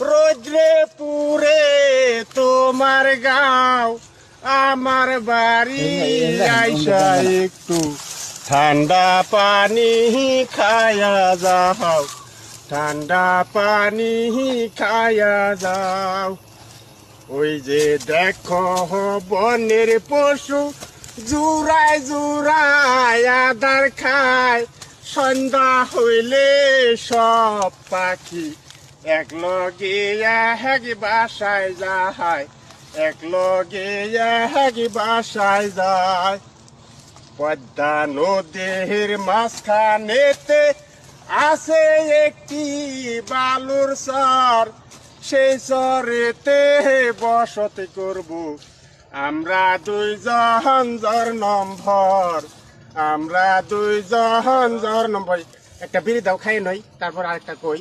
রোদ্রে পুরে তোমার গাঁও আমার বাড়ি আইসা একটু ঠান্ডা পানি খায়া যাও, ঠান্ডা পানি খায়া যাও। ওই যে দেখো বনের পশু জুড়ায় জুড়ায় আদার খায়, সন্ধ্যা হইলে সব পাখি এক লগে এক বাসায় যায়, এক লগে এক বাসায় যায়। পদ্মা নদীর মাঝখানেতে আছে একটি বালুর চর, সেই চরেতে বসতি করব আমরা দুইজন জর নম্বর, আমরা দুইজন জর নম্বর। একটা বিড়ি দাও খাই নই, তারপর আরেকটা কই।